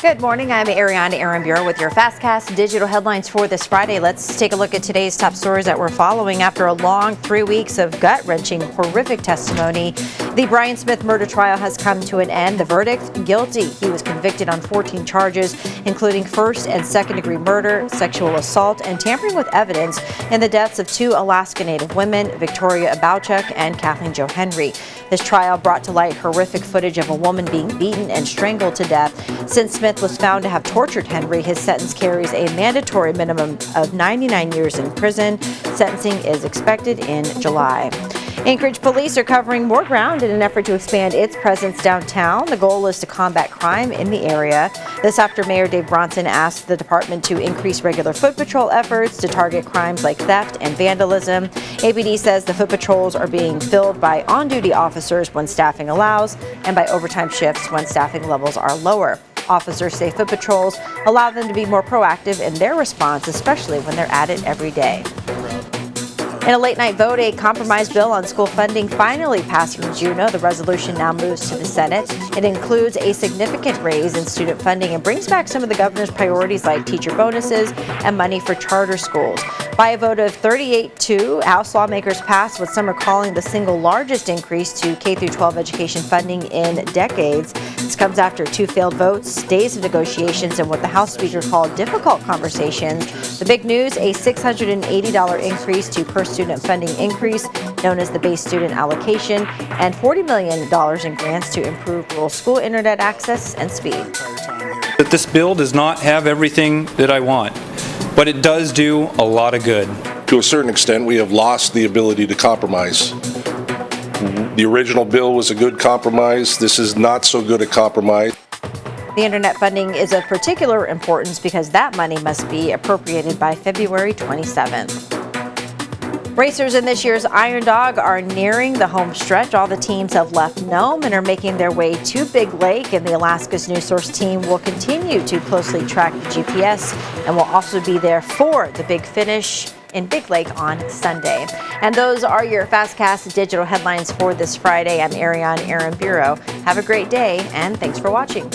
Good morning. I'm Ariana Arambureau with your FastCast digital headlines for this Friday. Let's take a look at today's top stories that we're following. After a long 3 weeks of gut-wrenching, horrific testimony, the Brian Smith murder trial has come to an end. The verdict, guilty. He was convicted on 14 charges, including first and second-degree murder, sexual assault, and tampering with evidence in the deaths of two Alaska Native women, Victoria Bowchuck and Kathleen Jo Henry. This trial brought to light horrific footage of a woman being beaten and strangled to death. Since Smith was found to have tortured Henry, his sentence carries a mandatory minimum of 99 years in prison. Sentencing is expected in July. Anchorage police are covering more ground in an effort to expand its presence downtown. The goal is to combat crime in the area. This after Mayor Dave Bronson asked the department to increase regular foot patrol efforts to target crimes like theft and vandalism. APD says the foot patrols are being filled by on-duty officers when staffing allows and by overtime shifts when staffing levels are lower. Officers say foot patrols allow them to be more proactive in their response, especially when they're at it every day. In a late-night vote, a compromise bill on school funding finally passed from Juneau. The resolution now moves to the Senate. It includes a significant raise in student funding and brings back some of the governor's priorities like teacher bonuses and money for charter schools. By a vote of 38-2, House lawmakers passed what some are calling the single largest increase to K-12 education funding in decades. This comes after two failed votes, days of negotiations, and what the House Speaker called difficult conversations. The big news, a $680 increase to per student funding increase, known as the base student allocation, and $40 million in grants to improve rural school internet access and speed. That this bill does not have everything that I want, but it does do a lot of good. To a certain extent, we have lost the ability to compromise. The original bill was a good compromise. This is not so good a compromise. The internet funding is of particular importance because that money must be appropriated by February 27th. Racers in this year's Iron Dog are nearing the home stretch. All the teams have left Nome and are making their way to Big Lake, and the Alaska's News Source team will continue to closely track the GPS and will also be there for the big finish in Big Lake on Sunday. And those are your FastCast digital headlines for this Friday. I'm Ariana Arambureau. Have a great day, and thanks for watching.